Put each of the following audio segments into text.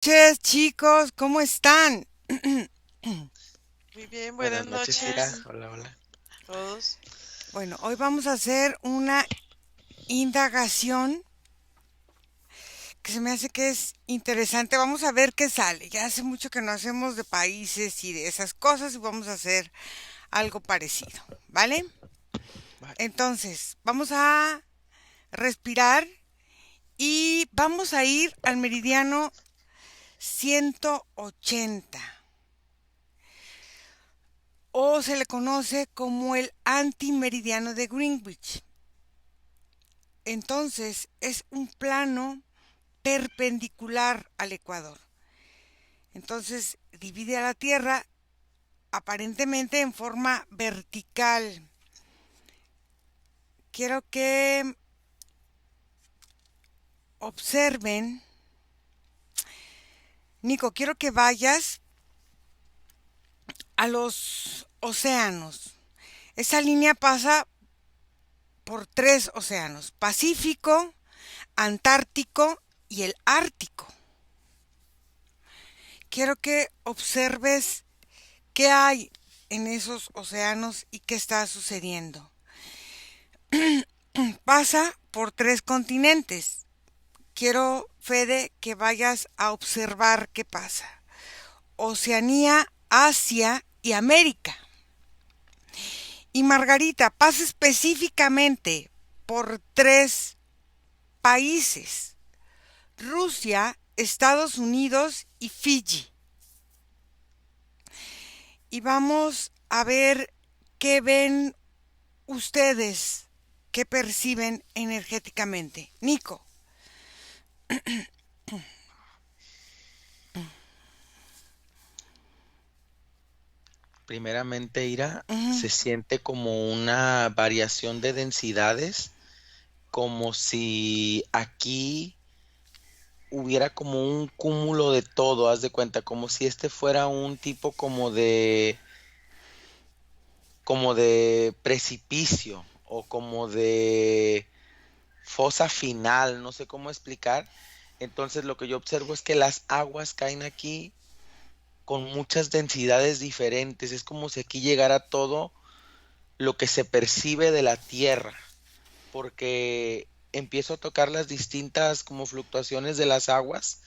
Noches, chicos, ¿cómo están? Muy bien, buenas Buenas noches, Ira. noches Hola, hola. a todos. Bueno, hoy vamos a hacer una indagación que se me hace que es interesante. Vamos a ver qué sale. Ya hace mucho que no hacemos de países y de esas cosas y vamos a hacer algo parecido, ¿vale? Vale. Entonces, vamos a respirar y vamos a ir al meridiano 180 o se le conoce como el antimeridiano de Greenwich. Entonces es un plano perpendicular al ecuador. Entonces divide a la Tierra aparentemente en forma vertical. Quiero que observen, Nico, quiero que vayas a los océanos. Esa línea pasa por tres océanos: Pacífico, Antártico y el Ártico. Quiero que observes qué hay en esos océanos y qué está sucediendo. Pasa por tres continentes. Quiero, Fede, que vayas a observar qué pasa. Oceanía, Asia y América. Y Margarita, pasa específicamente por tres países: Rusia, Estados Unidos y Fiji. Y vamos a ver qué ven ustedes, qué perciben energéticamente. Nico. Primeramente, Ira, Ujú. se siente como una variación de densidades, como si aquí hubiera como un cúmulo de todo, haz de cuenta, como si este fuera un tipo como de precipicio o como de fosa final, no sé cómo explicar. Entonces, lo que yo observo es que las aguas caen aquí con muchas densidades diferentes. Es como si aquí llegara todo lo que se percibe de la Tierra, porque empiezo a tocar las distintas como fluctuaciones de las aguas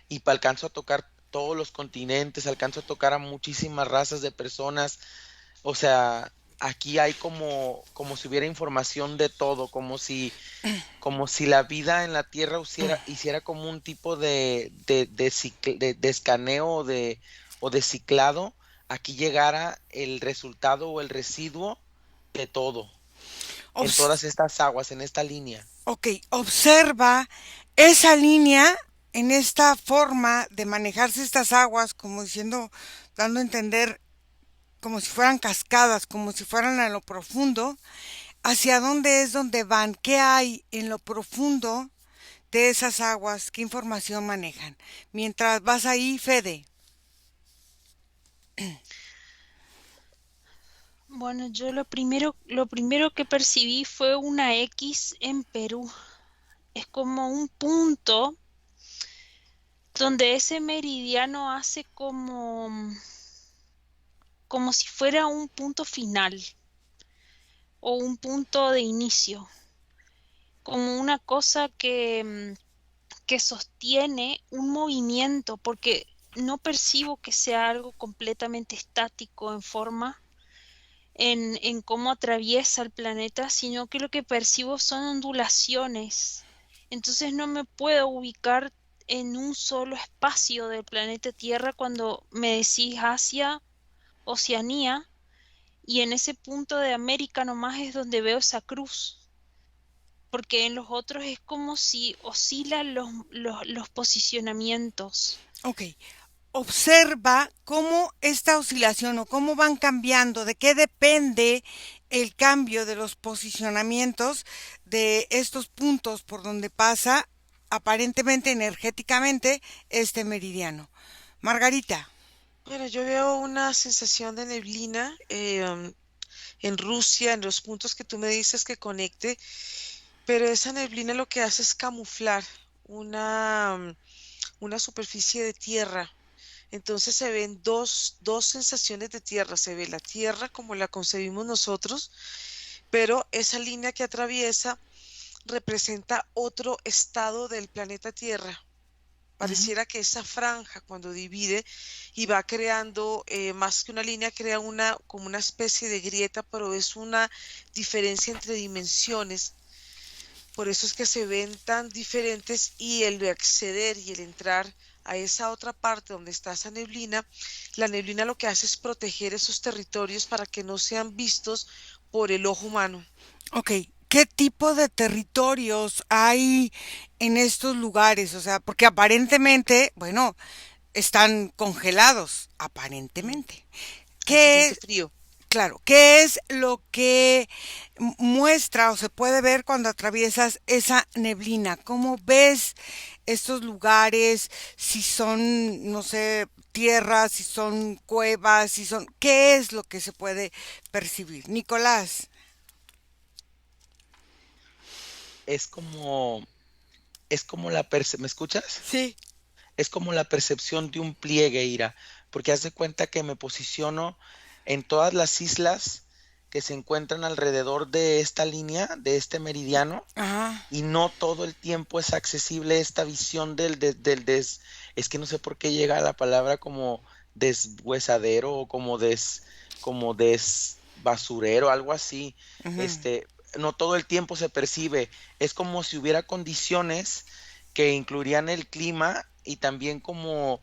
y alcanzo a tocar todos los continentes, alcanzo a tocar a muchísimas razas de personas. O sea, aquí hay como si hubiera información de todo, como si la vida en la Tierra hiciera como un tipo de escaneo o de ciclado, aquí llegara el resultado o el residuo de todo, en Obs- todas estas aguas, en esta línea. ok, observa esa línea en esta forma de manejarse estas aguas, como diciendo, dando a entender como si fueran cascadas, como si fueran a lo profundo. ¿Hacia dónde es donde van? ¿Qué hay en lo profundo de esas aguas? ¿Qué información manejan? Mientras vas ahí, Fede. Bueno, yo lo primero que percibí fue una X en Perú. Es como un punto donde ese meridiano hace como si fuera un punto final o un punto de inicio, como una cosa que sostiene un movimiento, porque no percibo que sea algo completamente estático en forma, en cómo atraviesa el planeta, sino que lo que percibo son ondulaciones. Entonces no me puedo ubicar en un solo espacio del planeta Tierra cuando me decís Asia, Oceanía, y en ese punto de América nomás es donde veo esa cruz, porque en los otros es como si oscilan los posicionamientos. Ok, observa cómo esta oscilación o cómo van cambiando, de qué depende el cambio de los posicionamientos de estos puntos por donde pasa aparentemente energéticamente este meridiano. Margarita. Bueno, yo veo una sensación de neblina en Rusia, en los puntos que tú me dices que conecte, pero esa neblina lo que hace es camuflar una, una superficie de tierra. Entonces se ven dos sensaciones de tierra. Se ve la tierra como la concebimos nosotros, pero esa línea que atraviesa representa otro estado del planeta Tierra. Ujú. Pareciera que esa franja cuando divide y va creando, más que una línea, crea como una especie de grieta, pero es una diferencia entre dimensiones. Por eso es que se ven tan diferentes y el acceder y el entrar a esa otra parte donde está esa neblina, la neblina lo que hace es proteger esos territorios para que no sean vistos por el ojo humano. Ok, ¿qué tipo de territorios hay en estos lugares? O sea, porque aparentemente, bueno, están congelados, Mm. aparentemente. Ahí se siente ¿Qué, frío. claro, qué es lo que muestra o se puede ver cuando atraviesas esa neblina? ¿Cómo ves estos lugares? Si son, no sé, tierras, si son cuevas, si son... ¿Qué es lo que se puede percibir? Nicolás. Es como, ¿me escuchas? Sí. Es como la percepción de un pliegue, Ira, porque haz de cuenta que me posiciono en todas las islas que se encuentran alrededor de esta línea, de este meridiano, Ajá. y no todo el tiempo es accesible esta visión es que no sé por qué llega la palabra como deshuesadero o como basurero, algo así. Ujú. Este, no todo el tiempo se percibe. Es como si hubiera condiciones que incluirían el clima y también como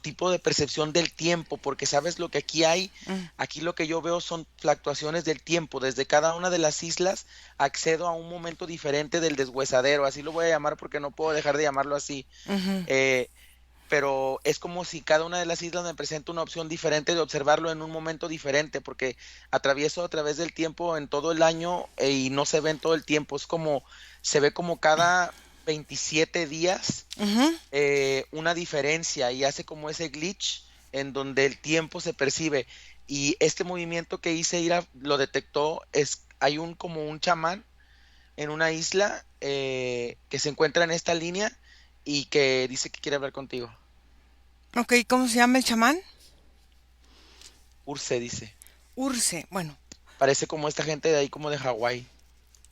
tipo de percepción del tiempo, porque sabes lo que aquí hay, Mm. aquí lo que yo veo son fluctuaciones del tiempo, desde cada una de las islas accedo a un momento diferente del deshuesadero, así lo voy a llamar porque no puedo dejar de llamarlo así. Ujú. Eh, pero es como si cada una de las islas me presenta una opción diferente de observarlo en un momento diferente, porque atravieso a través del tiempo en todo el año y no se ve en todo el tiempo, se ve como cada 27 días Ujú. una diferencia y hace como ese glitch en donde el tiempo se percibe. Y este movimiento que hice Ira lo detectó, hay como un chamán en una isla que se encuentra en esta línea y que dice que quiere hablar contigo. Ok, ¿cómo se llama el chamán? Urse dice. Urse. Bueno, Parece como esta gente de ahí como de Hawái.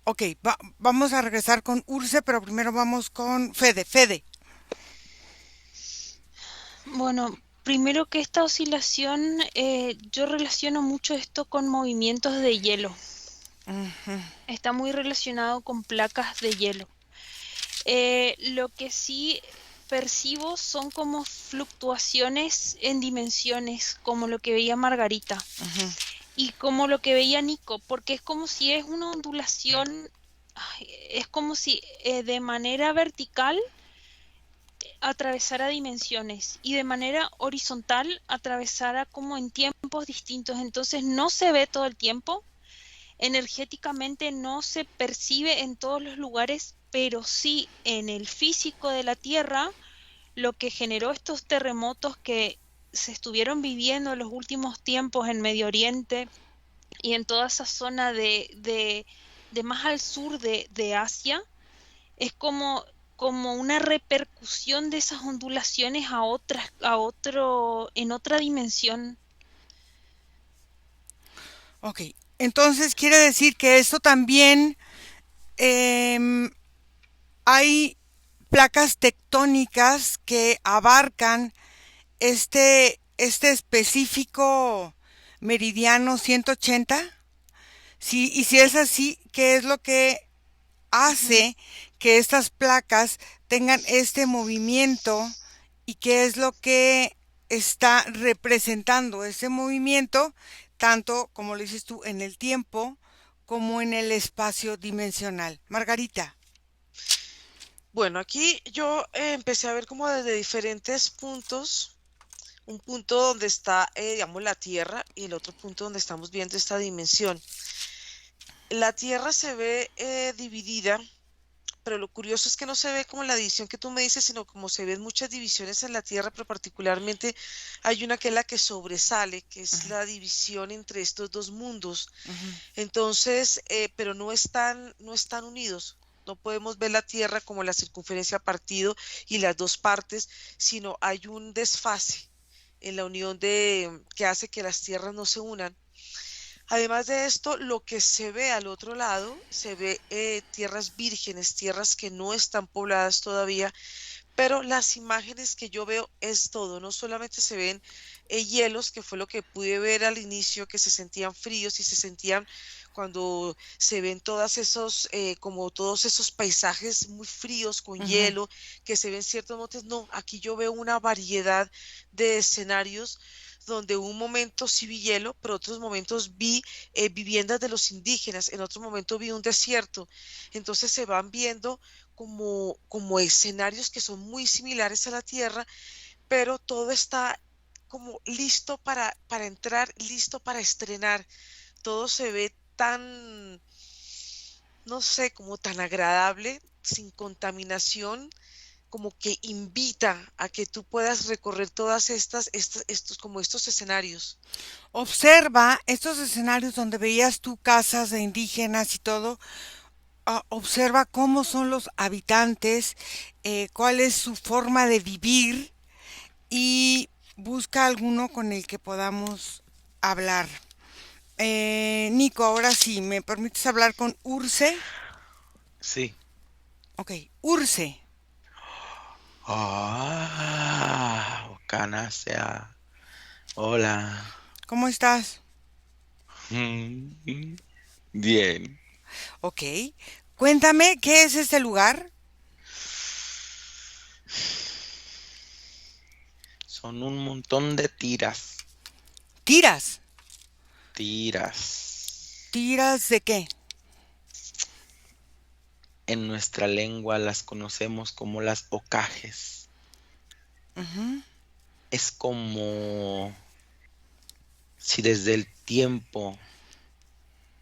ok, vamos a regresar con Urse, pero primero vamos con Fede. Fede. Bueno, primero que esta oscilación, yo relaciono mucho esto con movimientos de hielo. Ujú. Está muy relacionado con placas de hielo. Lo que sí percibo son como fluctuaciones en dimensiones, como lo que veía Margarita Ujú. y como lo que veía Nico, porque es como si es una ondulación, es como si de manera vertical atravesara dimensiones y de manera horizontal atravesara como en tiempos distintos. Entonces no se ve todo el tiempo, energéticamente no se percibe en todos los lugares, pero sí en el físico de la Tierra, lo que generó estos terremotos que se estuvieron viviendo en los últimos tiempos en Medio Oriente y en toda esa zona de más al sur de Asia, es como una repercusión de esas ondulaciones en otra dimensión. Ok, entonces quiere decir que esto también em, hay placas tectónicas que abarcan este específico meridiano 180. Sí, y si es así, ¿qué es lo que Ujú. hace que estas placas tengan este movimiento y qué es lo que está representando ese movimiento, tanto como lo dices tú, en el tiempo como en el espacio dimensional? Margarita. Bueno, aquí yo empecé a ver como desde diferentes puntos, un punto donde está, digamos, la Tierra y el otro punto donde estamos viendo esta dimensión. La Tierra se ve dividida, pero lo curioso es que no se ve como la división que tú me dices, sino como se ven muchas divisiones en la Tierra, pero particularmente hay una que es la que sobresale, que es la división entre estos dos mundos. Ujú. Entonces, pero no están unidos. no podemos ver la Tierra como la circunferencia partido y las dos partes, sino hay un desfase en la unión que hace que las tierras no se unan. Además de esto, lo que se ve al otro lado, se ve tierras vírgenes, tierras que no están pobladas todavía, pero las imágenes que yo veo es todo, no solamente se ven hielos, que fue lo que pude ver al inicio, que se sentían fríos y se sentían cuando se ven como todos esos paisajes muy fríos con Ujú. hielo, que se ven ciertos montes. No, aquí yo veo una variedad de escenarios donde un momento sí vi hielo, pero otros momentos vi viviendas de los indígenas, en otro momento vi un desierto. Entonces se van viendo como escenarios que son muy similares a la Tierra, pero todo está como listo para entrar, listo para estrenar. Todo se ve tan, no sé, como tan agradable, sin contaminación, como que invita a que tú puedas recorrer todas estos escenarios. Observa estos escenarios donde veías tú casas de indígenas y todo. Observa cómo son los habitantes, cuál es su forma de vivir y busca alguno con el que podamos hablar. Nico, ahora sí, ¿me permites hablar con Urse? Sí. Ok, Urse, Bacana sea. Hola. ¿cómo estás? Bien. Ok, cuéntame, ¿qué es este lugar? Son un montón de tiras. Tiras. Tiras. ¿Tiras de qué? En nuestra lengua las conocemos como las ocajes. Ujú, Es como si desde el tiempo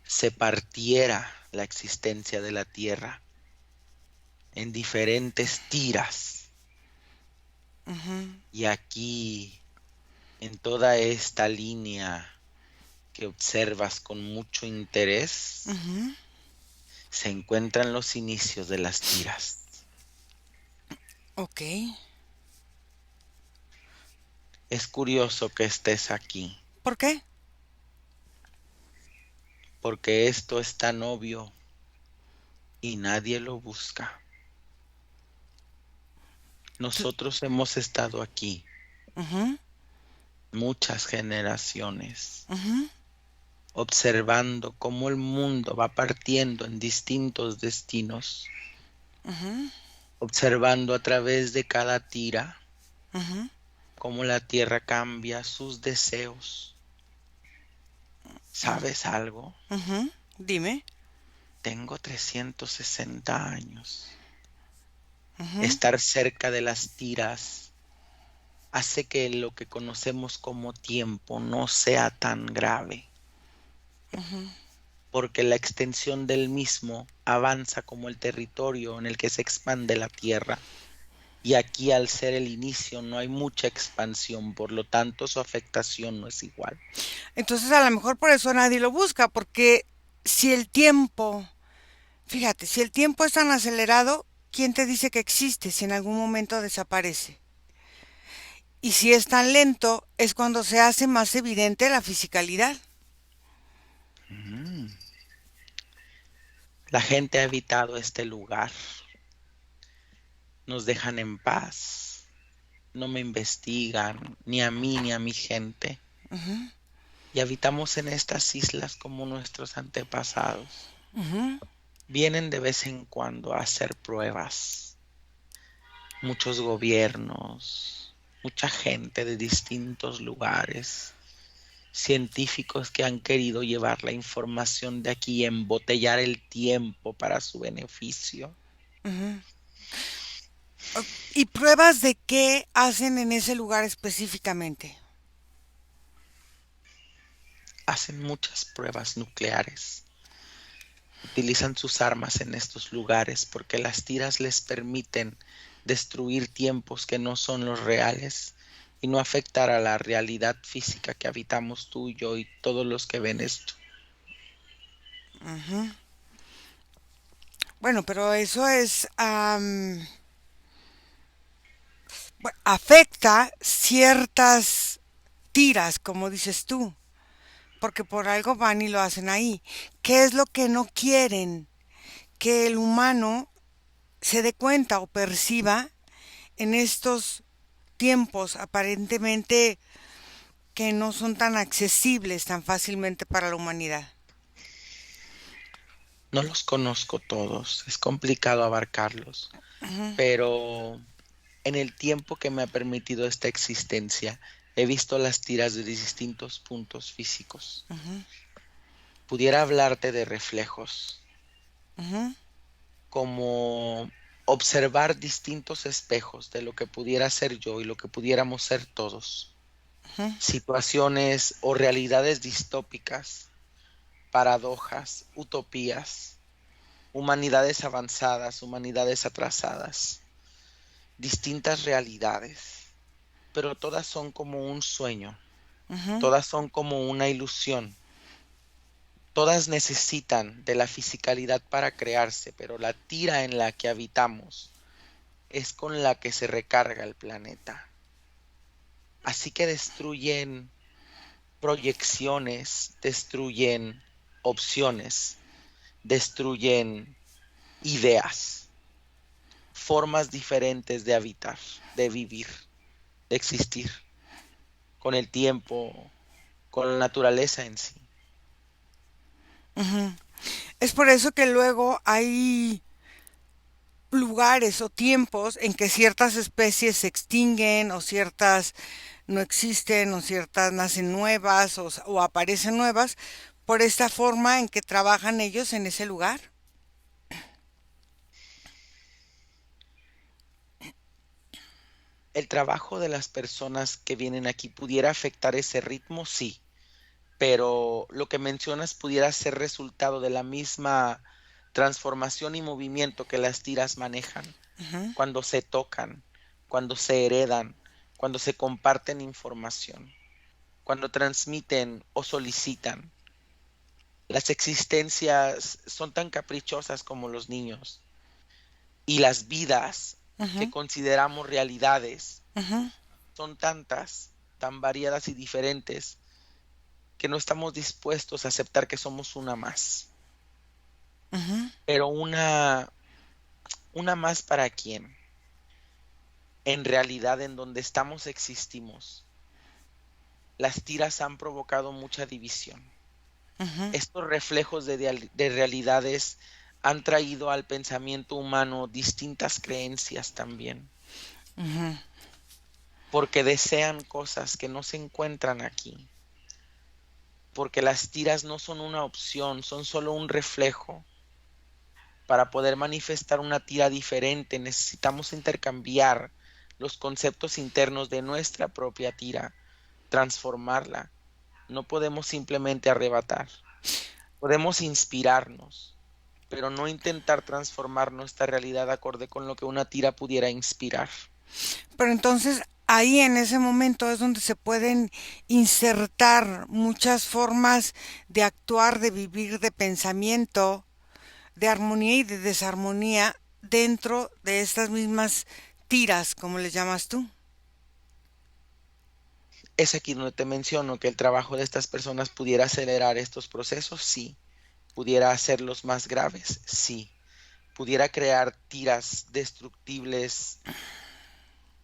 se partiera la existencia de la Tierra en diferentes tiras. ujú, Y aquí, en toda esta línea que observas con mucho interés, ujú. se encuentran los inicios de las tiras. Ok, Es curioso que estés aquí, ¿por qué? porque esto es tan obvio y nadie lo busca. Tú- Nosotros hemos estado aquí ujú, muchas generaciones, ujú, observando cómo el mundo va partiendo en distintos destinos, ujú, observando a través de cada tira ujú, cómo la tierra cambia sus deseos. ¿Sabes algo? ujú. Dime. Tengo 360 años. Ujú, Estar cerca de las tiras hace que lo que conocemos como tiempo no sea tan grave, ujú, porque la extensión del mismo avanza como el territorio en el que se expande la tierra. Y aquí, al ser el inicio, no hay mucha expansión, por lo tanto su afectación no es igual. entonces a lo mejor por eso nadie lo busca, porque si el tiempo, fíjate, si el tiempo es tan acelerado, ¿quién te dice que existe si en algún momento desaparece? Y si es tan lento, es cuando se hace más evidente la fisicalidad. Mm. La gente ha evitado este lugar, nos dejan en paz, no me investigan, ni a mí ni a mi gente. Ujú, Y habitamos en estas islas como nuestros antepasados. ujú, Vienen de vez en cuando a hacer pruebas. Muchos gobiernos, mucha gente de distintos lugares, científicos que han querido llevar la información de aquí y embotellar el tiempo para su beneficio. ujú. ¿Y pruebas de qué hacen en ese lugar específicamente? Hacen muchas pruebas nucleares. Utilizan sus armas en estos lugares porque las tiras les permiten destruir tiempos que no son los reales y no afectar a la realidad física que habitamos tú y yo y todos los que ven esto. Ujú. Bueno, pero eso afecta ciertas tiras, como dices tú, porque por algo van y lo hacen ahí. ¿Qué es lo que no quieren que el humano se dé cuenta o perciba en estos tiempos aparentemente que no son tan accesibles tan fácilmente para la humanidad? No los conozco todos, es complicado abarcarlos, Ujú, pero en el tiempo que me ha permitido esta existencia, he visto las tiras de distintos puntos físicos. ujú, Pudiera hablarte de reflejos, ujú, como observar distintos espejos de lo que pudiera ser yo y lo que pudiéramos ser todos. ujú, Situaciones o realidades distópicas, paradojas, utopías, humanidades avanzadas, humanidades atrasadas, distintas realidades, pero todas son como un sueño, ujú, todas son como una ilusión, todas necesitan de la fisicalidad para crearse, pero la tira en la que habitamos es con la que se recarga el planeta. Así que destruyen proyecciones, destruyen opciones, destruyen ideas, formas diferentes de habitar, de vivir, de existir, con el tiempo, con la naturaleza en sí. ujú. Es por eso que luego hay lugares o tiempos en que ciertas especies se extinguen o ciertas no existen o ciertas nacen nuevas o aparecen nuevas por esta forma en que trabajan ellos en ese lugar. El trabajo de las personas que vienen aquí pudiera afectar ese ritmo, sí, pero lo que mencionas pudiera ser resultado de la misma transformación y movimiento que las tiras manejan Ujú, cuando se tocan, cuando se heredan, cuando se comparten información, cuando transmiten o solicitan. Las existencias son tan caprichosas como los niños y las vidas que ujú, consideramos realidades ujú, son tantas, tan variadas y diferentes que no estamos dispuestos a aceptar que somos una más. ujú, Pero una más para quién. En realidad, en donde estamos existimos. Las tiras han provocado mucha división. ujú, Estos reflejos de realidades han traído al pensamiento humano distintas creencias también, ujú. porque desean cosas que no se encuentran aquí, porque las tiras no son una opción, son solo un reflejo. Para poder manifestar una tira diferente, necesitamos intercambiar los conceptos internos de nuestra propia tira, transformarla. No podemos simplemente arrebatar. Podemos inspirarnos, pero no intentar transformar nuestra realidad acorde con lo que una tira pudiera inspirar. Pero entonces ahí en ese momento es donde se pueden insertar muchas formas de actuar, de vivir, de pensamiento, de armonía y de desarmonía dentro de estas mismas tiras, como les llamas tú. Es aquí donde te menciono que el trabajo de estas personas pudiera acelerar estos procesos, sí. Pudiera hacerlos más graves, sí. Pudiera crear tiras destructibles,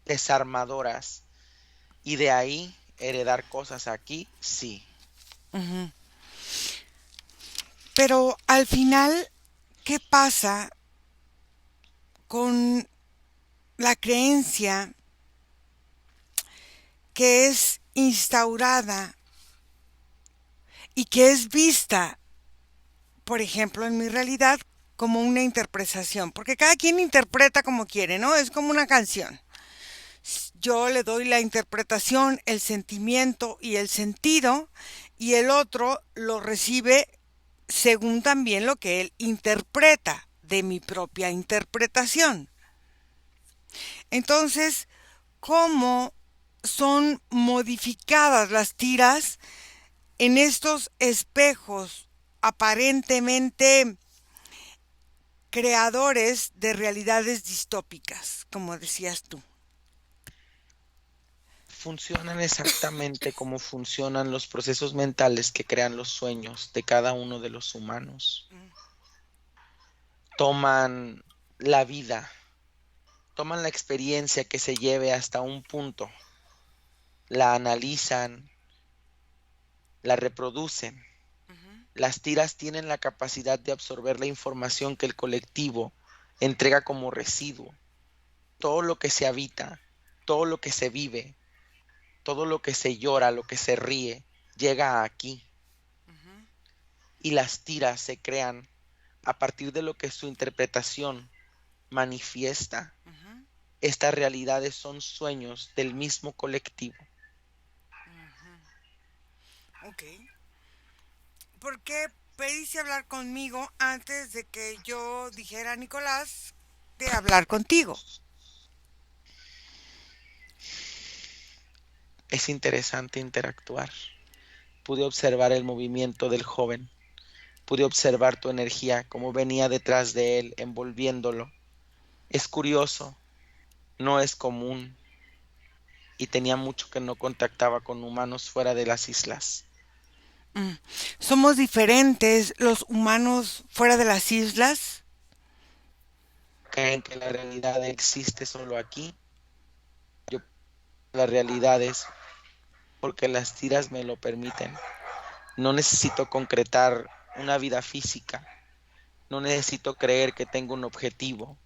desarmadoras, y de ahí heredar cosas aquí, sí. Ujú. Pero al final, ¿qué pasa con la creencia que es instaurada y que es vista, por ejemplo, en mi realidad, como una interpretación? Porque cada quien interpreta como quiere, ¿no? Es como una canción. Yo le doy la interpretación, el sentimiento y el sentido, y el otro lo recibe según también lo que él interpreta de mi propia interpretación. Entonces, ¿cómo son modificadas las tiras en estos espejos aparentemente creadores de realidades distópicas, como decías tú. Funcionan exactamente como funcionan los procesos mentales que crean los sueños de cada uno de los humanos. Toman la vida, toman la experiencia que se lleve hasta un punto, la analizan, la reproducen. Las tiras tienen la capacidad de absorber la información que el colectivo entrega como residuo. Todo lo que se habita, todo lo que se vive, todo lo que se llora, lo que se ríe, llega aquí. Y las tiras se crean a partir de lo que su interpretación manifiesta. Estas realidades son sueños del mismo colectivo. Ok. ¿Por qué pediste hablar conmigo antes de que yo dijera a Nicolás de hablar contigo? Es interesante interactuar. Pude observar el movimiento del joven. Pude observar tu energía, cómo venía detrás de él, envolviéndolo. Es curioso, no es común. Y tenía mucho que no contactaba con humanos fuera de las islas. ¿Somos diferentes los humanos fuera de las islas? Creen que la realidad existe solo aquí. Yo la realidad es porque las tiras me lo permiten. No necesito concretar una vida física. No necesito creer que tengo un objetivo.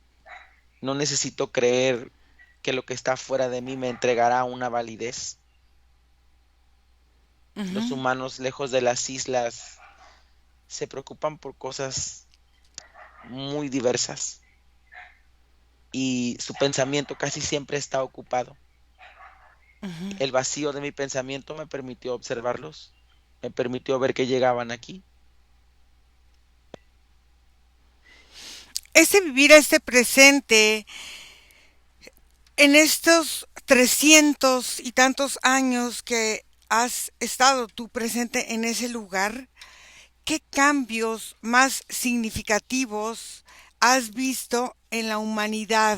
No necesito creer que lo que está fuera de mí me entregará una validez. Los humanos lejos de las islas se preocupan por cosas muy diversas y su pensamiento casi siempre está ocupado. El vacío de mi pensamiento me permitió observarlos, me permitió ver que llegaban aquí. Ese vivir a este presente en estos 300 y tantos años que has estado tú presente en ese lugar, ¿qué cambios más significativos has visto en la humanidad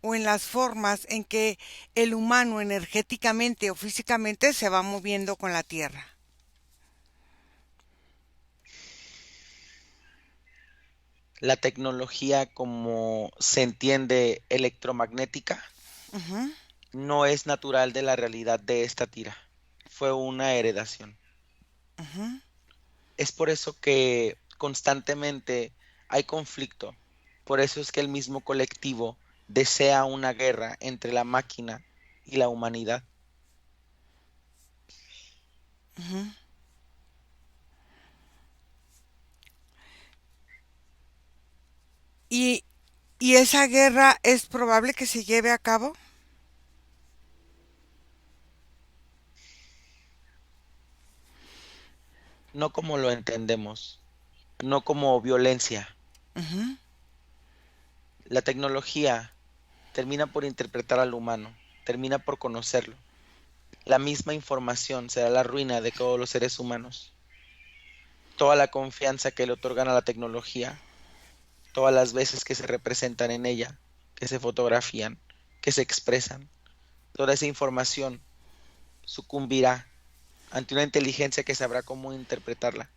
o en las formas en que el humano energéticamente o físicamente se va moviendo con la Tierra? La tecnología como se entiende electromagnética Ujú. no es natural de la realidad de esta tira. Fue una heredación. Es por eso que constantemente hay conflicto. Por eso es que el mismo colectivo desea una guerra entre la máquina y la humanidad. ¿Y, y esa guerra es probable que se lleve a cabo? No como lo entendemos, no como violencia. La tecnología termina por interpretar al humano, termina por conocerlo. La misma información será la ruina de todos los seres humanos. Toda la confianza que le otorgan a la tecnología, todas las veces que se representan en ella, que se fotografían, que se expresan, toda esa información sucumbirá ante una inteligencia que sabrá cómo interpretarla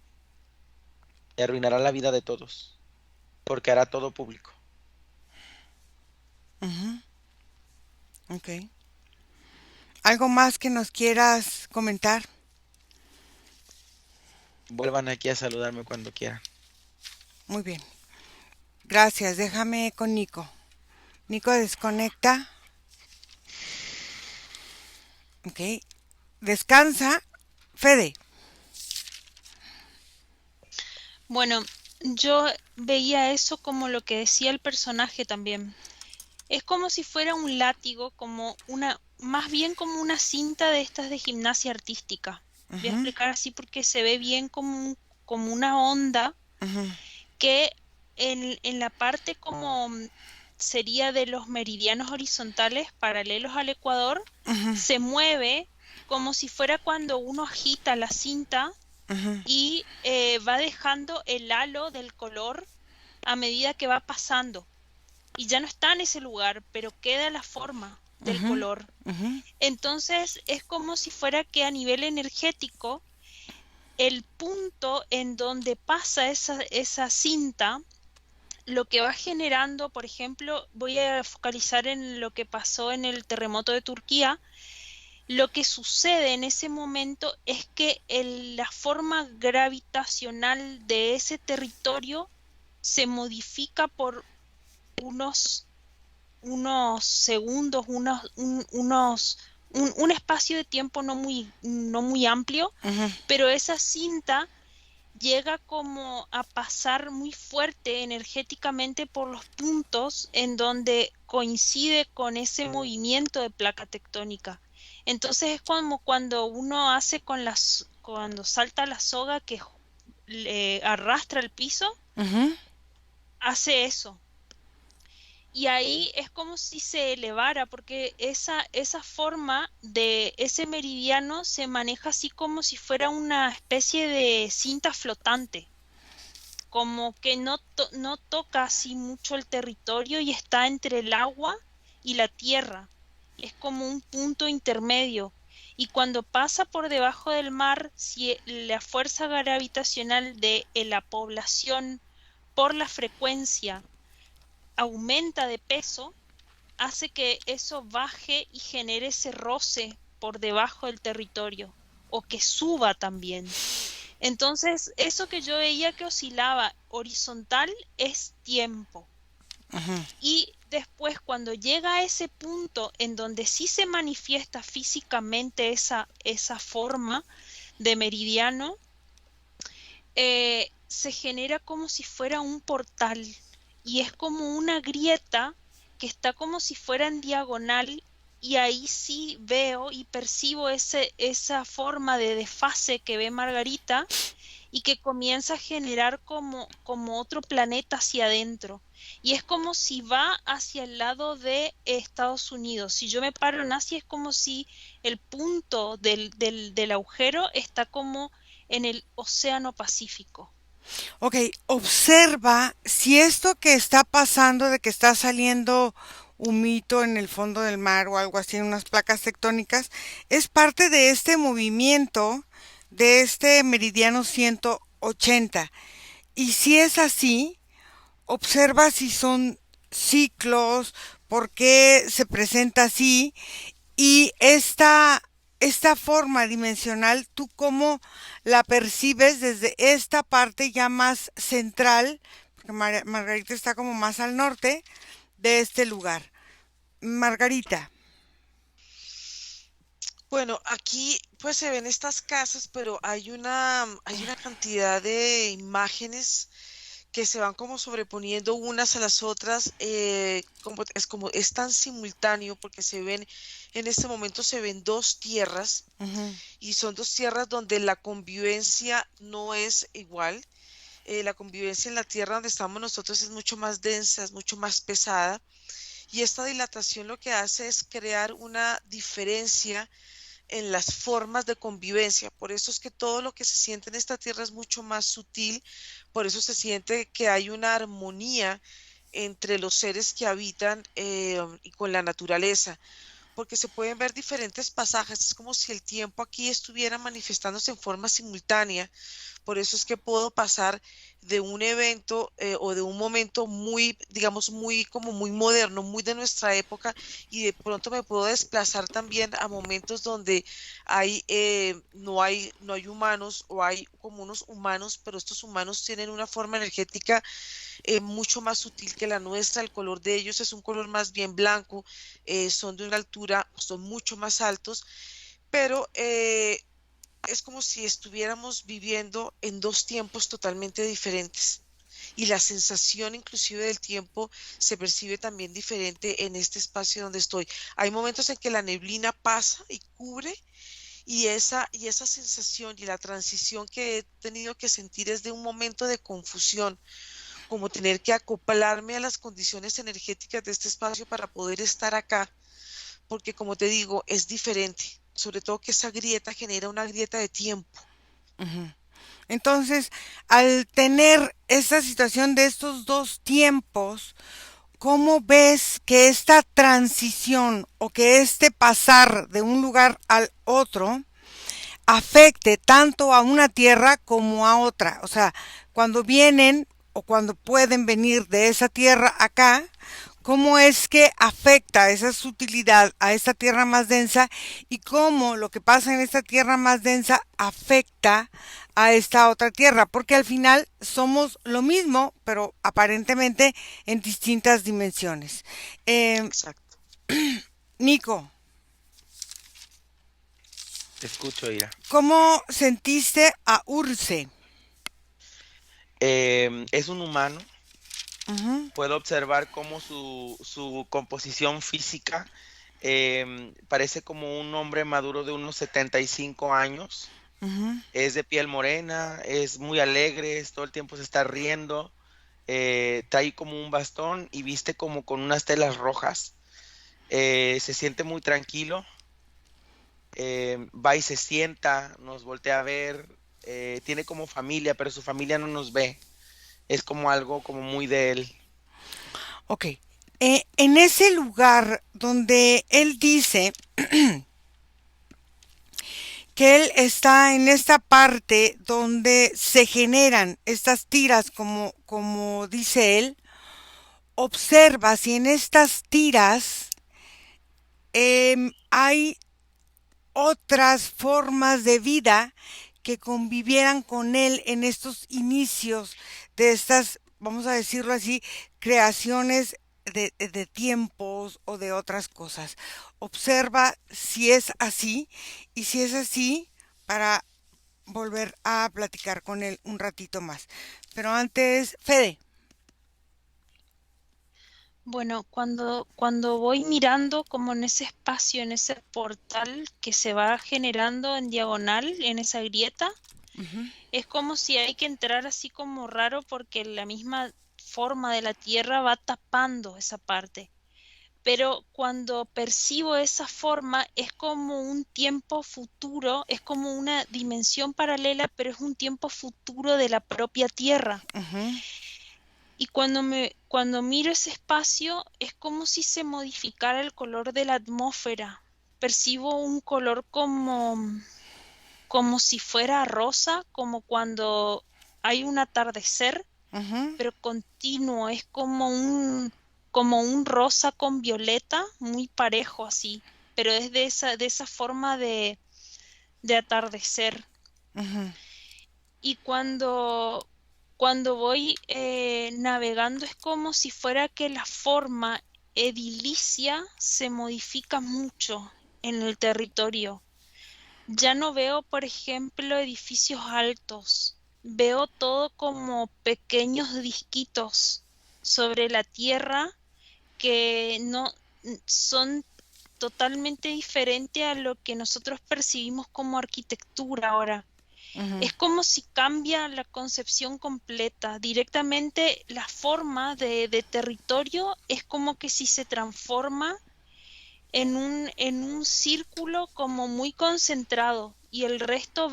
y arruinará la vida de todos, porque hará todo público. Ok. ¿Algo más que nos quieras comentar? Vuelvan aquí a saludarme cuando quieran. Muy bien. Gracias. Déjame con Nico. Nico desconecta. Ok. Descansa. Fede. Bueno, yo veía eso como lo que decía el personaje también. Es como si fuera un látigo, más bien como una cinta de estas de gimnasia artística. Voy a explicar así porque se ve bien como una onda que en la parte como sería de los meridianos horizontales paralelos al ecuador, se mueve como si fuera cuando uno agita la cinta y va dejando el halo del color a medida que va pasando y ya no está en ese lugar, pero queda la forma del Ujú, color. ujú, Entonces es como si fuera que a nivel energético, el punto en donde pasa esa cinta, lo que va generando, por ejemplo, voy a focalizar en lo que pasó en el terremoto de Turquía. Lo que sucede en ese momento es que la forma gravitacional de ese territorio se modifica por unos, unos segundos, un espacio de tiempo no muy amplio, ujú. pero esa cinta llega como a pasar muy fuerte energéticamente por los puntos en donde coincide con ese movimiento de placa tectónica. Entonces es como cuando uno hace cuando salta la soga que le arrastra el piso, Ujú, hace eso. Y ahí es como si se elevara, porque esa forma de ese meridiano se maneja así como si fuera una especie de cinta flotante, como que no toca así mucho el territorio y está entre el agua y la tierra. Es como un punto intermedio. Y cuando pasa por debajo del mar, si la fuerza gravitacional de la población por la frecuencia aumenta de peso, hace que eso baje y genere ese roce por debajo del territorio o que suba también. Entonces, eso que yo veía que oscilaba horizontal es tiempo. ujú. Y después, cuando llega a ese punto en donde sí se manifiesta físicamente esa forma de meridiano, se genera como si fuera un portal y es como una grieta que está como si fuera en diagonal y ahí sí veo y percibo esa forma de desfase que ve Margarita y que comienza a generar como otro planeta hacia adentro. Y es como si va hacia el lado de Estados Unidos. Si yo me paro en Asia, es como si el punto del agujero está como en el Océano Pacífico. Ok, observa si esto que está pasando de que está saliendo humito en el fondo del mar o algo así en unas placas tectónicas es parte de este movimiento de este meridiano 180. Y si es así, observa si son ciclos, por qué se presenta así y esta forma dimensional, ¿tú cómo la percibes desde esta parte ya más central? Porque Margarita está como más al norte de este lugar. Margarita. Bueno, aquí pues se ven estas casas, pero hay una cantidad de imágenes que se van como sobreponiendo unas a las otras, como es tan simultáneo porque se ven, en este momento se ven dos tierras Ujú, y son dos tierras donde la convivencia no es igual. La convivencia en la tierra donde estamos nosotros es mucho más densa, es mucho más pesada y esta dilatación lo que hace es crear una diferencia en las formas de convivencia. Por eso es que todo lo que se siente en esta tierra es mucho más sutil, por eso se siente que hay una armonía entre los seres que habitan y con la naturaleza, porque se pueden ver diferentes pasajes, es como si el tiempo aquí estuviera manifestándose en forma simultánea. Por eso es que puedo pasar de un evento o de un momento muy, digamos, muy como muy moderno, muy de nuestra época, y de pronto me puedo desplazar también a momentos donde no hay humanos o hay como unos humanos, pero estos humanos tienen una forma energética mucho más sutil que la nuestra. El color de ellos es un color más bien blanco, son de una altura, son mucho más altos, pero es como si estuviéramos viviendo en dos tiempos totalmente diferentes. Y la sensación inclusive del tiempo se percibe también diferente en este espacio donde estoy. Hay momentos en que la neblina pasa y cubre y esa sensación y la transición que he tenido que sentir es de un momento de confusión, como tener que acoplarme a las condiciones energéticas de este espacio para poder estar acá, porque como te digo, es diferente, sobre todo que esa grieta genera una grieta de tiempo. ujú. Entonces, al tener esta situación de estos dos tiempos, ¿cómo ves que esta transición o que este pasar de un lugar al otro afecte tanto a una tierra como a otra? O sea, cuando vienen o cuando pueden venir de esa tierra acá, ¿cómo es que afecta esa sutilidad a esta tierra más densa y cómo lo que pasa en esta tierra más densa afecta a esta otra tierra? Porque al final somos lo mismo, pero aparentemente en distintas dimensiones. Eh, Exacto. Nico, Te escucho, Ira. ¿cómo sentiste a Urse? Es un humano. Ujú, Puedo observar cómo su composición física parece como un hombre maduro de unos 75 años. ujú. Es de piel morena, es muy alegre, todo el tiempo se está riendo. Trae como un bastón y viste como con unas telas rojas. Se siente muy tranquilo. Va y se sienta, nos voltea a ver. Tiene como familia, pero su familia no nos ve. Es como algo como muy de él. Ok. En ese lugar donde él dice que él está en esta parte donde se generan estas tiras, como dice él, observa si en estas tiras hay otras formas de vida que convivieran con él en estos inicios de estas, vamos a decirlo así, creaciones de tiempos o de otras cosas. Observa si es así y si es así para volver a platicar con él un ratito más. Pero antes, Fede. Bueno, cuando voy mirando como en ese espacio, en ese portal que se va generando en diagonal, en esa grieta, Ujú, es como si hay que entrar así como raro porque la misma forma de la Tierra va tapando esa parte. Pero cuando percibo esa forma es como un tiempo futuro, es como una dimensión paralela, pero es un tiempo futuro de la propia Tierra. ujú, Y cuando miro ese espacio es como si se modificara el color de la atmósfera. Percibo un color como si fuera rosa, como cuando hay un atardecer, ujú. pero continuo, es como un rosa con violeta, muy parejo así, pero es de esa forma de atardecer. Ujú. Y cuando voy navegando es como si fuera que la forma edilicia se modifica mucho en el territorio. Ya no veo, por ejemplo, edificios altos, veo todo como pequeños disquitos sobre la tierra que no son totalmente diferentes a lo que nosotros percibimos como arquitectura ahora. Ujú. Es como si cambia la concepción completa. Directamente la forma de territorio es como que si se transforma en un círculo como muy concentrado y el resto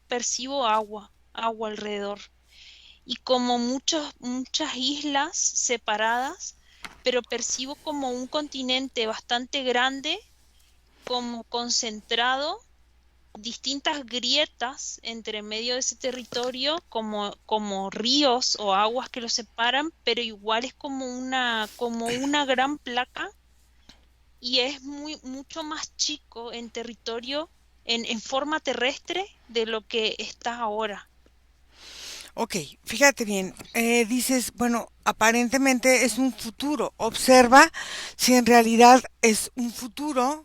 percibo agua alrededor. Y como muchas islas separadas, pero percibo como un continente bastante grande, como concentrado, distintas grietas entre medio de ese territorio, como ríos o aguas que lo separan, pero igual es como una gran placa y es mucho más chico en territorio, en forma terrestre de lo que está ahora. Ok, fíjate bien, dices, bueno, aparentemente es un futuro. Observa si en realidad es un futuro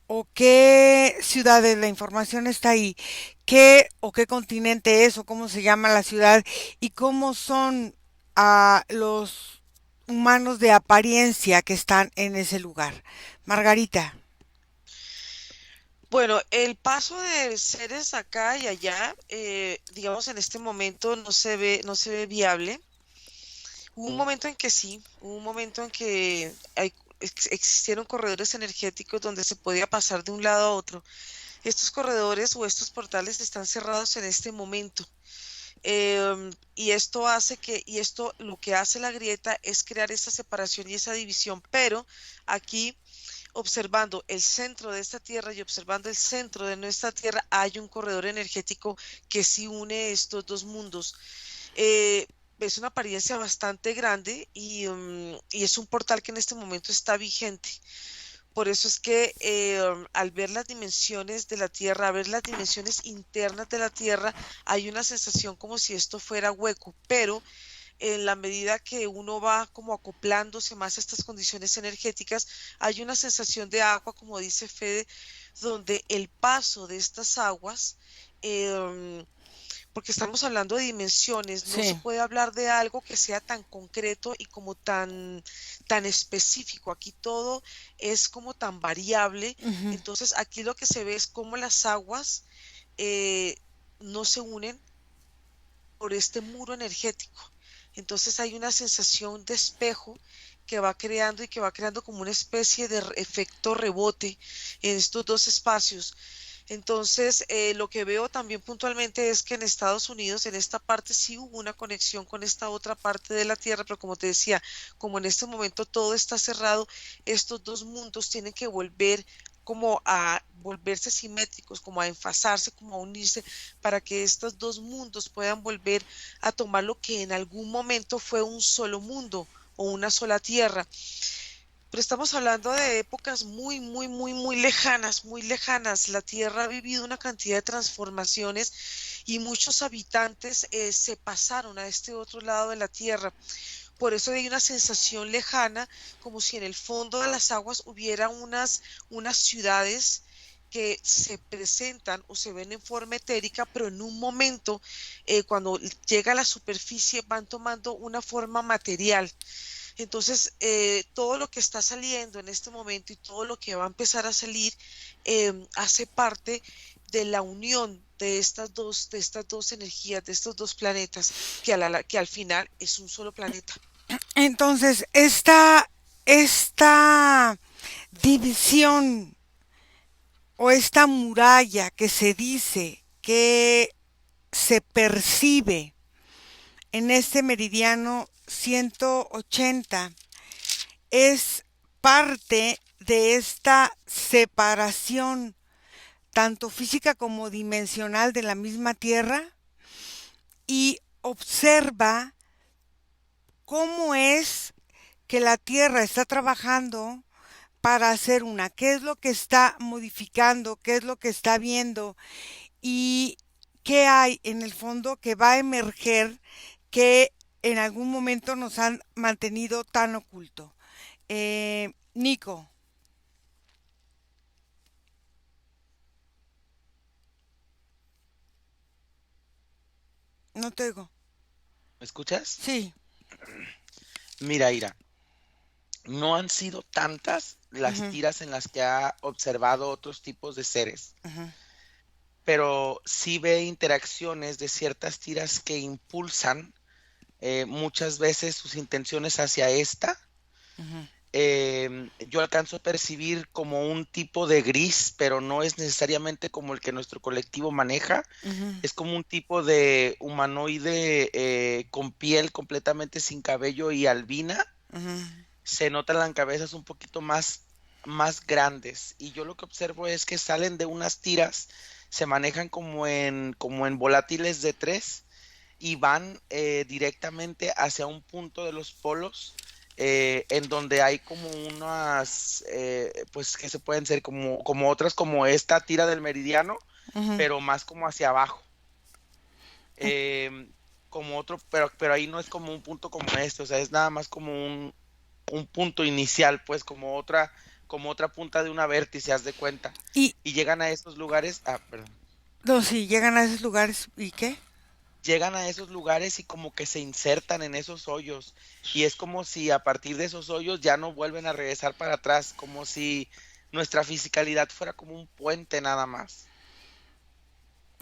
o qué ciudades, la información está ahí, qué o qué continente es o cómo se llama la ciudad y cómo son los humanos de apariencia que están en ese lugar. Margarita. Bueno, el paso de seres acá y allá, digamos, en este momento no se ve viable. Hubo un momento en que sí, hubo un momento en que existieron corredores energéticos donde se podía pasar de un lado a otro. Estos corredores o estos portales están cerrados en este momento. Y esto lo que hace la grieta es crear esa separación y esa división, pero aquí observando el centro de esta tierra y observando el centro de nuestra tierra, hay un corredor energético que sí une estos dos mundos. Eh, es una apariencia bastante grande y es un portal que en este momento está vigente. Por eso es que al ver las dimensiones de la Tierra, a ver las dimensiones internas de la Tierra, hay una sensación como si esto fuera hueco, pero en la medida que uno va como acoplándose más a estas condiciones energéticas, hay una sensación de agua, como dice Fede, donde el paso de estas aguas, eh, porque estamos hablando de dimensiones, no se Sí. puede hablar de algo que sea tan concreto y como tan específico. Aquí todo es como tan variable. Ujú. Entonces aquí lo que se ve es cómo las aguas eh, no se unen por este muro energético. Entonces hay una sensación de espejo que va creando y que va creando como una especie de efecto rebote en estos dos espacios. Entonces, lo que veo también puntualmente es que en Estados Unidos, en esta parte sí hubo una conexión con esta otra parte de la Tierra, pero como te decía, como en este momento todo está cerrado, estos dos mundos tienen que volver como a volverse simétricos, como a enfasarse, como a unirse, para que estos dos mundos puedan volver a tomar lo que en algún momento fue un solo mundo o una sola tierra. Pero estamos hablando de épocas muy, muy, muy, muy lejanas, muy lejanas. La Tierra ha vivido una cantidad de transformaciones y muchos habitantes se pasaron a este otro lado de la Tierra. Por eso hay una sensación lejana, como si en el fondo de las aguas hubiera unas ciudades que se presentan o se ven en forma etérica, pero en un momento, cuando llega a la superficie, van tomando una forma material. Entonces, todo lo que está saliendo en este momento y todo lo que va a empezar a salir hace parte de la unión de estas dos energías, de estos dos planetas, que al final es un solo planeta. Entonces, esta división o esta muralla que se dice que se percibe en este meridiano 180 es parte de esta separación tanto física como dimensional de la misma Tierra y observa cómo es que la Tierra está trabajando para hacer una, qué es lo que está modificando, qué es lo que está viendo y qué hay en el fondo que va a emerger que en algún momento nos han mantenido tan oculto. Nico, no te oigo. ¿Me escuchas? Sí. Mira, Ira, no han sido tantas las Ujú, tiras en las que ha observado otros tipos de seres, ujú, pero sí ve interacciones de ciertas tiras que impulsan muchas veces sus intenciones hacia esta. ujú, Yo alcanzo a percibir como un tipo de gris, pero no es necesariamente como el que nuestro colectivo maneja. ujú, Es como un tipo de humanoide con piel completamente sin cabello y albina. ujú. Se notan las cabezas un poquito más grandes. Y yo lo que observo es que salen de unas tiras, se manejan como en volátiles de tres y van directamente hacia un punto de los polos en donde hay como unas, pues que se pueden ser como otras, como esta tira del meridiano, Ujú. pero más como hacia abajo. Como otro, pero ahí no es como un punto como este, o sea, es nada más como un punto inicial, pues como otra punta de una vértice, haz de cuenta. Y Y llegan a esos lugares, perdón. no, si llegan a esos lugares, ¿y qué? Llegan a esos lugares y como que se insertan en esos hoyos y es como si a partir de esos hoyos ya no vuelven a regresar para atrás, como si nuestra fisicalidad fuera como un puente nada más,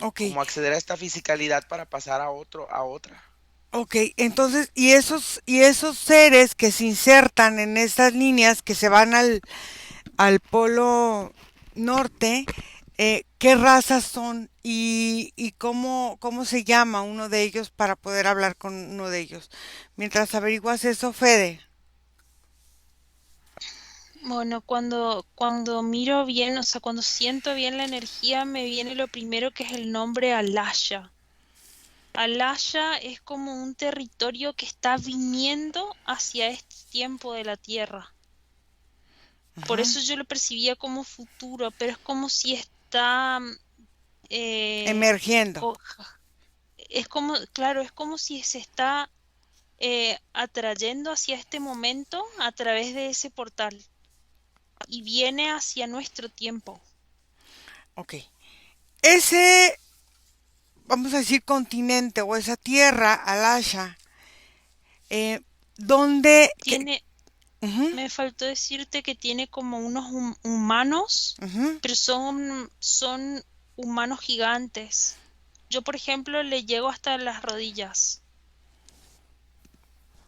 Ok, como acceder a esta fisicalidad para pasar a otra. ok, entonces, y esos seres que se insertan en estas líneas que se van al polo norte, qué razas son y cómo se llama uno de ellos para poder hablar con uno de ellos. Mientras averiguas eso, Fede. Bueno, cuando miro bien, o sea, cuando siento bien la energía, me viene lo primero que es el nombre Alaya. Alaya es como un territorio que está viniendo hacia este tiempo de la Tierra. Por Ajá. eso yo lo percibía como futuro, pero es como si está, eh, Emergiendo. co- es como, claro, es como si se está atrayendo hacia este momento a través de ese portal y viene hacia nuestro tiempo. Ok. Ese, vamos a decir, continente o esa tierra, Alasha, eh, donde... Tiene, Ujú, me faltó decirte que tiene como unos humanos, ujú, pero son humanos gigantes. Yo, por ejemplo, le llego hasta las rodillas.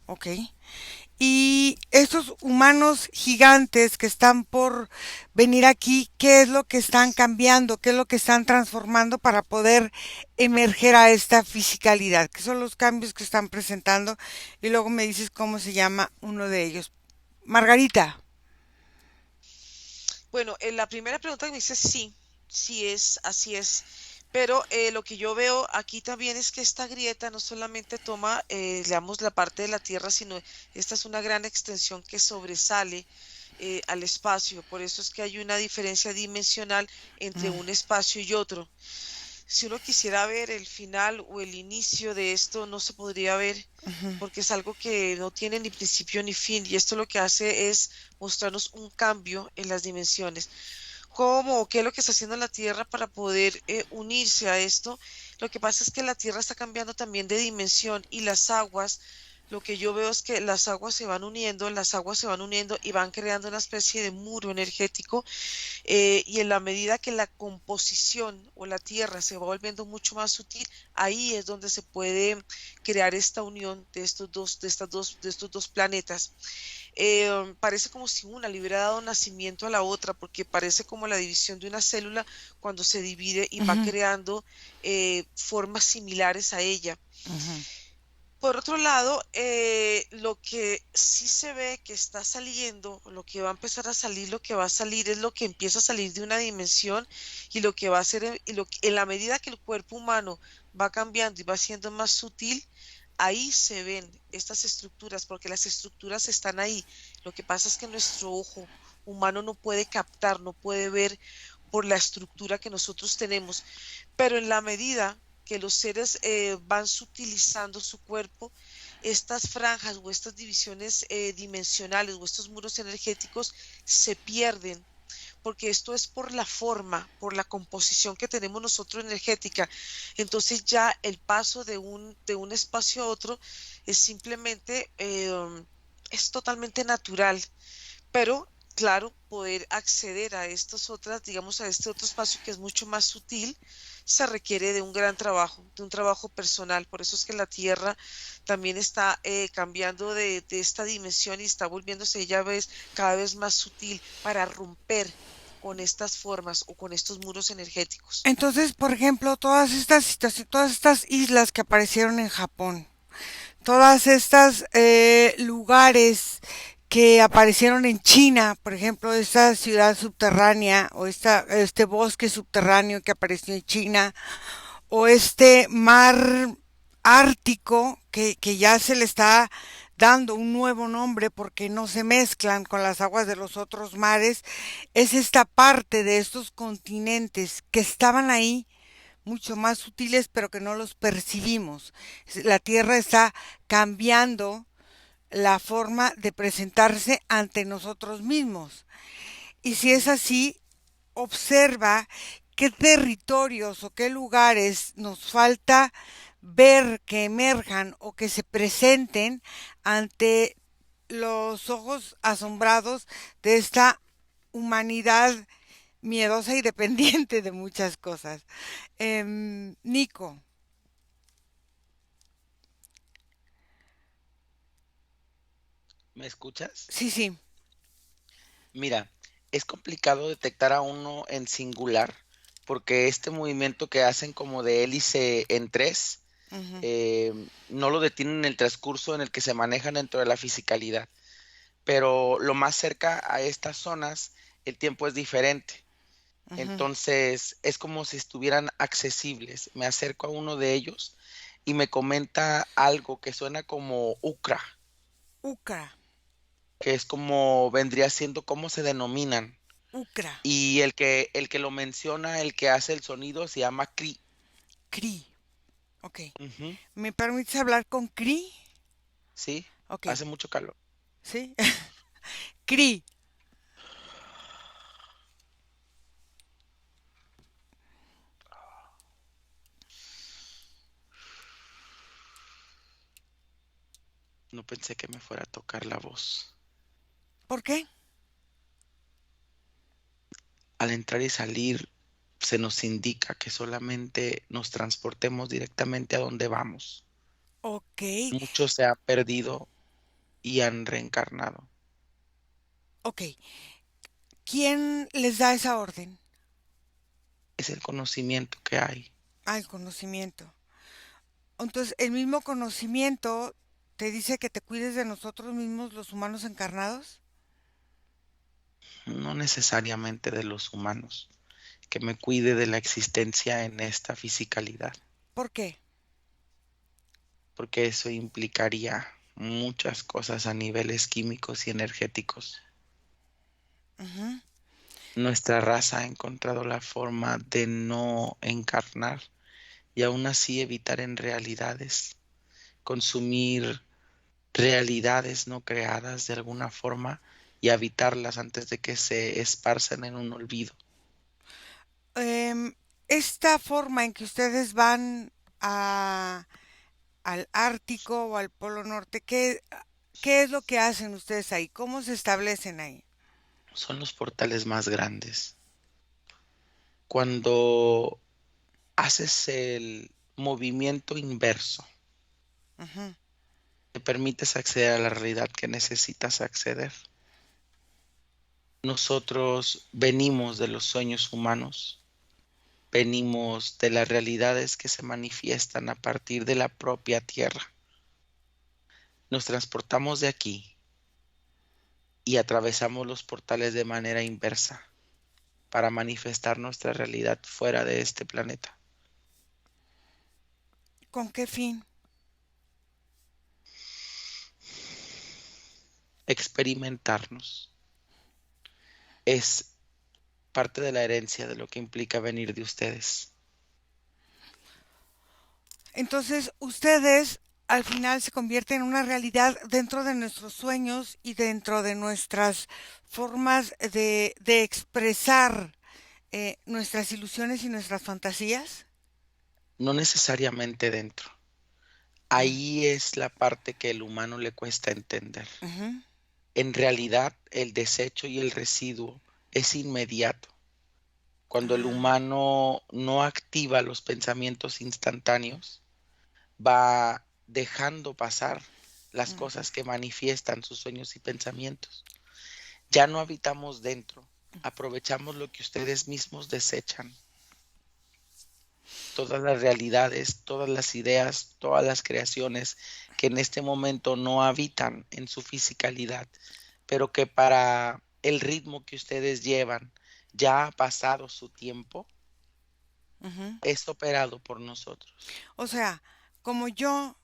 ok. Y estos humanos gigantes que están por venir aquí, ¿qué es lo que están cambiando? ¿Qué es lo que están transformando para poder emerger a esta fisicalidad? ¿Qué son los cambios que están presentando? Y luego me dices cómo se llama uno de ellos. Margarita. Bueno, la primera pregunta que me dice sí, sí es, así es. Pero lo que yo veo aquí también es que esta grieta no solamente toma, digamos, la parte de la Tierra, sino esta es una gran extensión que sobresale al espacio. Por eso es que hay una diferencia dimensional entre un espacio y otro. Si uno quisiera ver el final o el inicio de esto, no se podría ver porque es algo que no tiene ni principio ni fin y esto lo que hace es mostrarnos un cambio en las dimensiones. ¿Cómo o qué es lo que está haciendo la Tierra para poder unirse a esto? Lo que pasa es que la Tierra está cambiando también de dimensión y las aguas, lo que yo veo es que las aguas se van uniendo, las aguas se van uniendo y van creando una especie de muro energético y en la medida que la composición o la tierra se va volviendo mucho más sutil, ahí es donde se puede crear esta unión de estos dos planetas. Parece como si una le hubiera dado nacimiento a la otra, porque parece como la división de una célula cuando se divide y va Ujú, creando formas similares a ella. ujú, Por otro lado, lo que sí se ve que está saliendo, lo que va a empezar a salir, lo que va a salir es lo que empieza a salir de una dimensión y lo que va a hacer, y en la medida que el cuerpo humano va cambiando y va siendo más sutil, ahí se ven estas estructuras, porque las estructuras están ahí. Lo que pasa es que nuestro ojo humano no puede captar, no puede ver por la estructura que nosotros tenemos, pero en la medida que los seres van sutilizando su cuerpo, estas franjas o estas divisiones dimensionales o estos muros energéticos se pierden, porque esto es por la forma, por la composición que tenemos nosotros energética. Entonces ya el paso de un espacio a otro es simplemente, es totalmente natural, pero claro, poder acceder a estas otras, digamos, a este otro espacio que es mucho más sutil, se requiere de un gran trabajo, de un trabajo personal. Por eso es que la Tierra también está cambiando de esta dimensión y está volviéndose ya ves cada vez más sutil para romper con estas formas o con estos muros energéticos. entonces, por ejemplo, todas estas situaciones, todas estas islas que aparecieron en Japón, todas estas lugares que aparecieron en China, por ejemplo, esta ciudad subterránea o este bosque subterráneo que apareció en China, o este mar ártico que ya se le está dando un nuevo nombre porque no se mezclan con las aguas de los otros mares, es esta parte de estos continentes que estaban ahí mucho más sutiles pero que no los percibimos. La Tierra está cambiando la forma de presentarse ante nosotros mismos. Y si es Ujú. así, observa qué territorios o qué lugares nos falta ver que emerjan o que se presenten ante los ojos asombrados de esta humanidad miedosa y dependiente de muchas cosas. Nico, ¿Me escuchas? sí, sí. Mira, es complicado detectar a uno en singular porque este movimiento que hacen como de hélice en tres, Ujú, no lo detienen en el transcurso en el que se manejan dentro de la fisicalidad. Pero lo más cerca a estas zonas, el tiempo es diferente. ujú. Entonces, es como si estuvieran accesibles. Me acerco a uno de ellos y me comenta algo que suena como Ukra, Ucra, que es como vendría siendo cómo se denominan. Ucra, Y el que lo menciona, el que hace el sonido, se llama Kri. Cri. Ok. Ujú. ¿Me permites hablar con Cri? Sí, Ok. hace mucho calor. ¿Sí? Cri. No pensé que me fuera a tocar la voz. ¿Por qué? Al entrar y salir, se nos indica que solamente nos transportemos directamente a donde vamos. Ok. Muchos se han perdido y han reencarnado. Ok. ¿Quién les da esa orden? Es el conocimiento que hay. Ah, el conocimiento. Entonces, el mismo conocimiento te dice que te cuides de nosotros mismos, los humanos encarnados. No necesariamente de los humanos, que me cuide de la existencia en esta fisicalidad, ¿Por qué? porque eso implicaría muchas cosas a niveles químicos y energéticos. Ujú. Nuestra raza ha encontrado la forma de no encarnar y aún así evitar en realidades, consumir realidades no creadas de alguna forma y habitarlas antes de que se esparzan en un olvido. Esta forma en que ustedes van a, al Ártico o al Polo Norte, ¿qué es lo que hacen ustedes ahí? ¿Cómo se establecen ahí? Son los portales más grandes. Cuando haces el movimiento inverso, Ujú. te permites acceder a la realidad que necesitas acceder. Nosotros venimos de los sueños humanos, venimos de las realidades que se manifiestan a partir de la propia tierra. Nos transportamos de aquí y atravesamos los portales de manera inversa para manifestar nuestra realidad fuera de este planeta. ¿Con qué fin? Experimentarnos es parte de la herencia de lo que implica venir de ustedes. Entonces, ustedes al final se convierten en una realidad dentro de nuestros sueños y dentro de nuestras formas de expresar nuestras ilusiones y nuestras fantasías. No necesariamente dentro. Mm, Ahí es la parte que el humano le cuesta entender. ujú. En realidad, el desecho y el residuo es inmediato. Cuando el Ah, humano no activa los pensamientos instantáneos, va dejando pasar las mm. cosas que manifiestan sus sueños y pensamientos. Ya no habitamos dentro, aprovechamos lo que ustedes mismos desechan. Todas las realidades, todas las ideas, todas las creaciones que en este momento no habitan en su fisicalidad, pero que para el ritmo que ustedes llevan ya ha pasado su tiempo, Ujú. es operado por nosotros. O sea, como yo,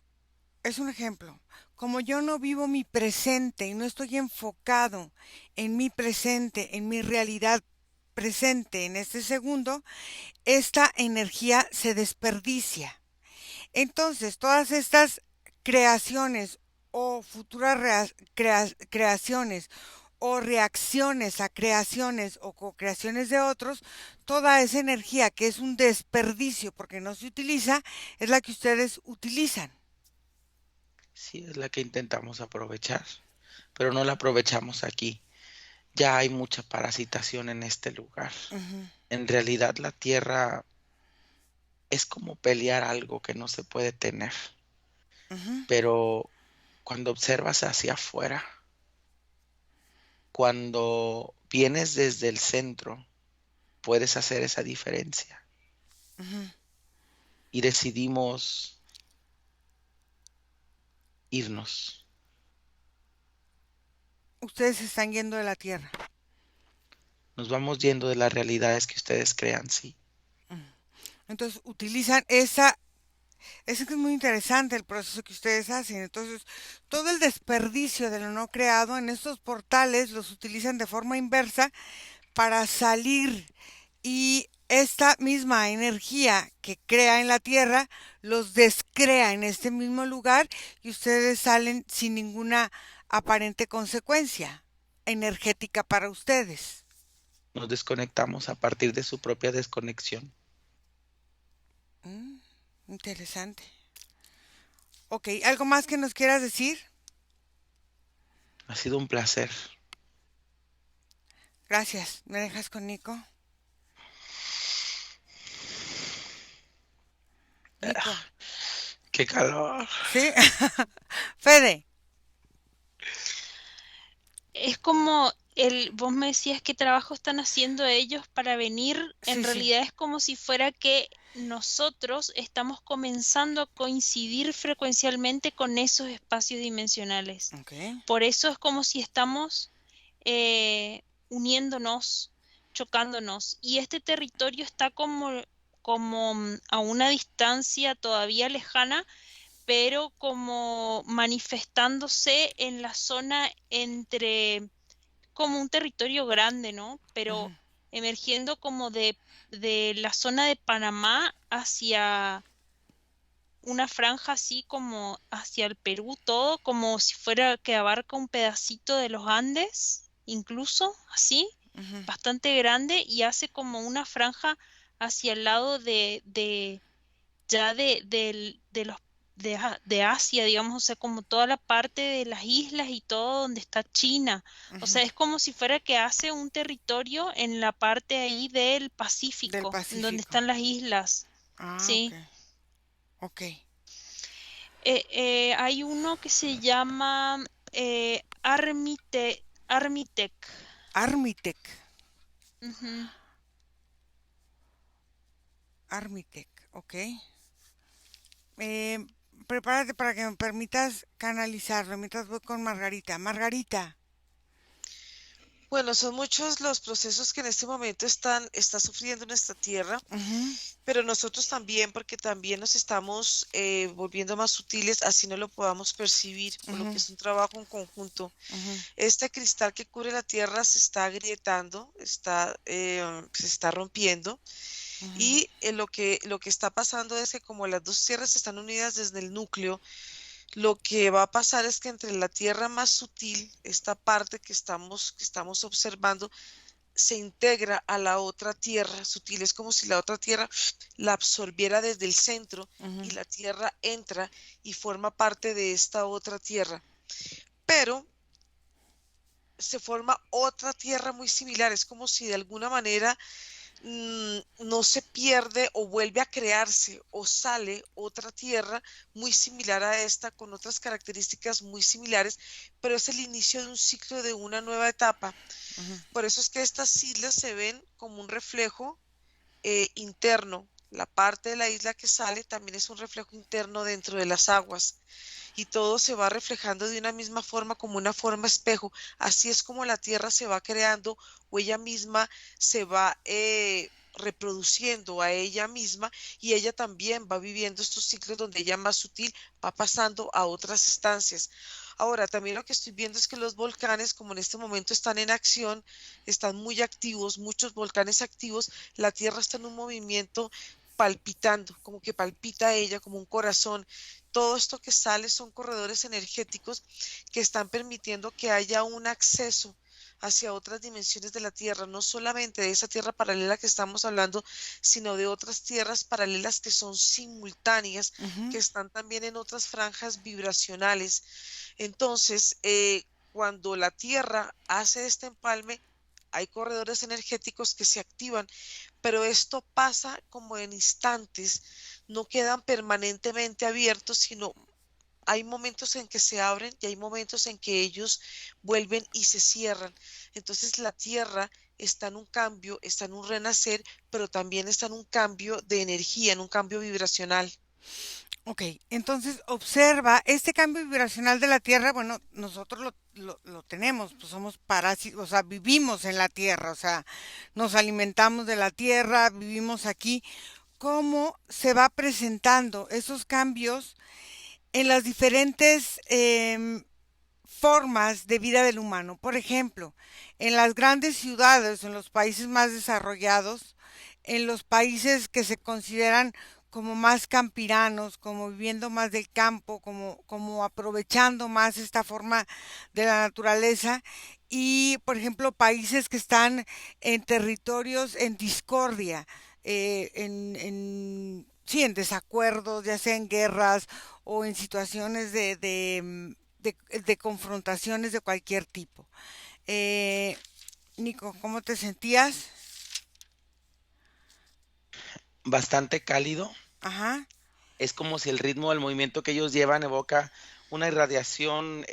es un ejemplo, como yo no vivo mi presente y no estoy enfocado en mi presente, en mi realidad presente en este segundo, esta energía se desperdicia. Entonces, todas estas creaciones o futuras creaciones o reacciones a creaciones o co-creaciones de otros, toda esa energía que es un desperdicio porque no se utiliza, es la que ustedes utilizan. Sí, es la que intentamos aprovechar, pero no la aprovechamos aquí. Ya hay mucha parasitación en este lugar. Ujú, En realidad la tierra es como pelear algo que no se puede tener, ujú. pero cuando observas hacia afuera, cuando vienes desde el centro, puedes hacer esa diferencia. Ujú. Y decidimos irnos. Ustedes se están yendo de la tierra. Nos vamos yendo de las realidades que ustedes crean, sí. Entonces utilizan esa. Es que es muy interesante el proceso que ustedes hacen. Entonces, todo el desperdicio de lo no creado en estos portales los utilizan de forma inversa para salir, y esta misma energía que crea en la tierra los descrea en este mismo lugar, y ustedes salen sin ninguna aparente consecuencia energética para ustedes. Nos desconectamos a partir de su propia desconexión. Mm, interesante. Ok, ¿algo más que nos quieras decir? Ha sido un placer. Gracias. ¿Me dejas con Nico? Nico. ¡Qué calor! ¿Sí? Fede. Es como vos me decías qué trabajo están haciendo ellos para venir, en Sí, sí. realidad es como si fuera que nosotros estamos comenzando a coincidir frecuencialmente con esos espacios dimensionales. Ok. Por eso es como si estamos uniéndonos, chocándonos. Y este territorio está como a una distancia todavía lejana, pero como manifestándose en la zona entre, como un territorio grande, ¿no? Ujú, Pero emergiendo como de la zona de Panamá hacia una franja así como hacia el Perú, todo como si fuera que abarca un pedacito de los Andes, incluso así, ujú, bastante grande, y hace como una franja hacia el lado de ya de los de Asia, digamos, o sea, como toda la parte de las islas y todo donde está China. O ujú. sea, es como si fuera que hace un territorio en la parte ahí del Del Pacífico, en donde Pacífico. están las islas. Ah, ok. Sí. Ok. Hay uno que se llama Armitec. Armitec. Ujú. Armitec. Ok. Eh, prepárate para que me permitas canalizarlo mientras voy con Margarita. Margarita. Bueno, son muchos los procesos que en este momento está sufriendo nuestra tierra, Ujú, pero nosotros también, porque también nos estamos volviendo más sutiles, así no lo podamos percibir, por lo ujú, que es un trabajo en conjunto. ujú, Este cristal que cubre la tierra se está agrietando, se está rompiendo, ujú, y lo que está pasando es que como las dos tierras están unidas desde el núcleo, lo que va a pasar es que entre la tierra más sutil, esta parte que estamos observando, se integra a la otra tierra sutil. Es como si la otra tierra la absorbiera desde el centro, ujú, y la tierra entra y forma parte de esta otra tierra. Pero se forma otra tierra muy similar. Es como si de alguna manera no se pierde o vuelve a crearse o sale otra tierra muy similar a esta, con otras características muy similares, pero es el inicio de un ciclo, de una nueva etapa. ujú, Por eso es que estas islas se ven como un reflejo interno. La parte de la isla que sale también es un reflejo interno dentro de las aguas, y todo se va reflejando de una misma forma, como una forma espejo. Así es como la Tierra se va creando, o ella misma se va reproduciendo a ella misma, y ella también va viviendo estos ciclos donde ella más sutil va pasando a otras estancias. Ahora, también lo que estoy viendo es que los volcanes, como en este momento están en acción, están muy activos, muchos volcanes activos, la Tierra está en un movimiento palpitando, como que palpita ella, como un corazón. Todo esto que sale son corredores energéticos que están permitiendo que haya un acceso hacia otras dimensiones de la Tierra, no solamente de esa Tierra paralela que estamos hablando, sino de otras tierras paralelas que son simultáneas, ujú. que están también en otras franjas vibracionales. Entonces, cuando la Tierra hace este empalme, hay corredores energéticos que se activan, pero esto pasa como en instantes, no quedan permanentemente abiertos, sino hay momentos en que se abren y hay momentos en que ellos vuelven y se cierran. Entonces la Tierra está en un cambio, está en un renacer, pero también está en un cambio de energía, en un cambio vibracional. Ok, entonces observa este cambio vibracional de la Tierra. Bueno, nosotros lo tenemos, pues somos parásitos, o sea, vivimos en la Tierra, o sea, nos alimentamos de la Tierra, vivimos aquí. ¿Cómo se va presentando esos cambios en las diferentes formas de vida del humano? Por ejemplo, en las grandes ciudades, en los países más desarrollados, en los países que se consideran como más campiranos, como viviendo más del campo, como aprovechando más esta forma de la naturaleza, y por ejemplo países que están en territorios en discordia, sí, en desacuerdos, ya sea en guerras o en situaciones de confrontaciones de cualquier tipo. Eh, Nico, ¿cómo te sentías? Bastante cálido. Ajá. Es como si el ritmo del movimiento que ellos llevan evoca una irradiación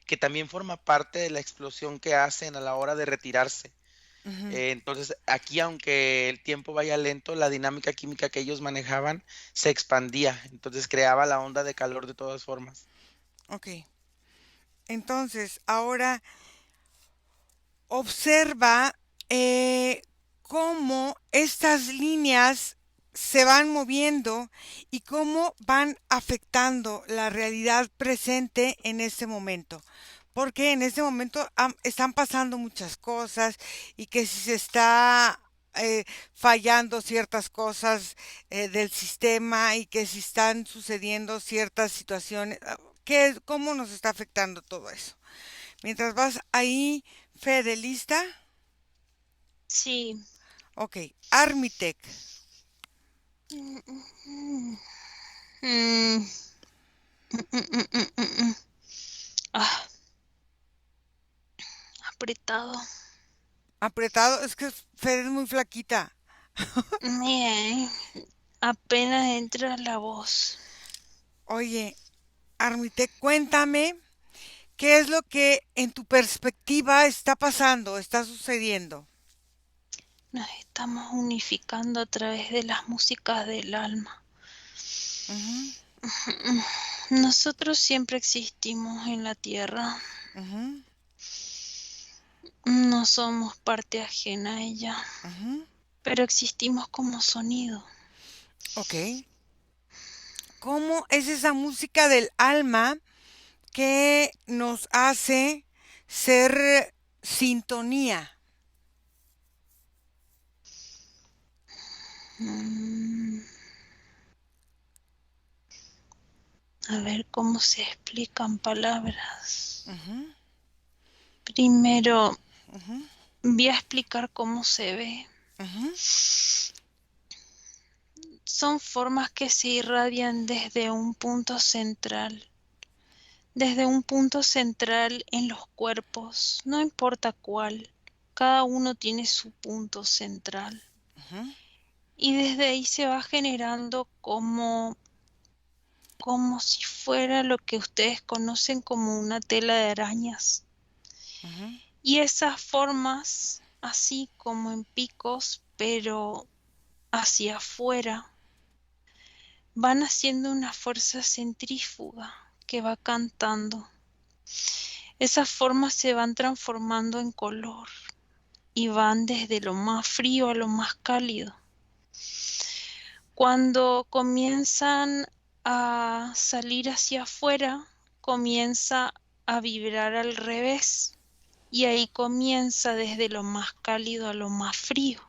que también forma parte de la explosión que hacen a la hora de retirarse. Ujú. Entonces, aquí, aunque el tiempo vaya lento, la dinámica química que ellos manejaban se expandía, entonces creaba la onda de calor de todas formas. Ok. Entonces, ahora observa eh, cómo estas líneas se van moviendo y cómo van afectando la realidad presente en este momento. Porque en este momento están pasando muchas cosas y que si se está eh, fallando ciertas cosas del sistema y que si están sucediendo ciertas situaciones, ¿cómo nos está afectando todo eso? Mientras vas ahí, Fede, ¿lista? Sí. Ok, Armitec. Mm, mm, mm, mm. Ah, apretado. Apretado, es que Fede es muy flaquita. Bien, apenas entra la voz. Oye, Armitec, cuéntame qué es lo que en tu perspectiva está pasando, está sucediendo. Nos estamos unificando a través de las músicas del alma. Ujú, Nosotros siempre existimos en la tierra. ujú, No somos parte ajena a ella, ujú. pero existimos como sonido. Ok. ¿Cómo es esa música del alma que nos hace ser sintonía? Mm, A ver cómo se explican palabras. Ujú, Primero, ujú, voy a explicar cómo se ve. ujú, Son formas que se irradian desde un punto central en los cuerpos, no importa cuál, cada uno tiene su punto central. ujú, Y desde ahí se va generando como si fuera lo que ustedes conocen como una tela de arañas. ujú, Y esas formas, así como en picos, pero hacia afuera, van haciendo una fuerza centrífuga que va cantando. Esas formas se van transformando en color y van desde lo más frío a lo más cálido. Cuando comienzan a salir hacia afuera, comienza a vibrar al revés y ahí comienza desde lo más cálido a lo más frío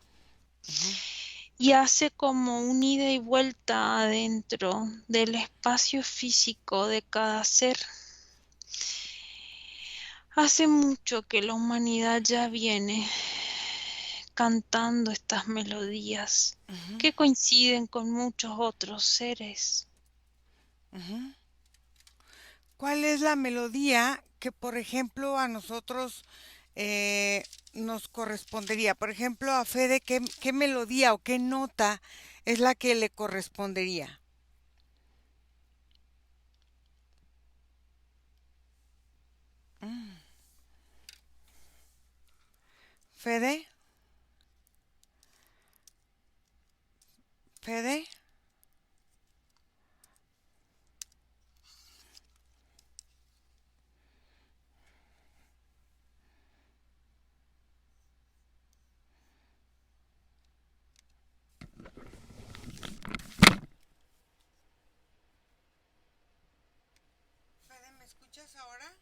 ujú. y hace como un ida y vuelta adentro del espacio físico de cada ser. Hace mucho que la humanidad ya viene cantando estas melodías Ujú, que coinciden con muchos otros seres. ujú. ¿Cuál es la melodía que, por ejemplo, a nosotros eh, nos correspondería? Por ejemplo, a Fede, ¿qué melodía o qué nota es la que le correspondería? Mm. Fede, Fede. Fede, ¿me escuchas ahora?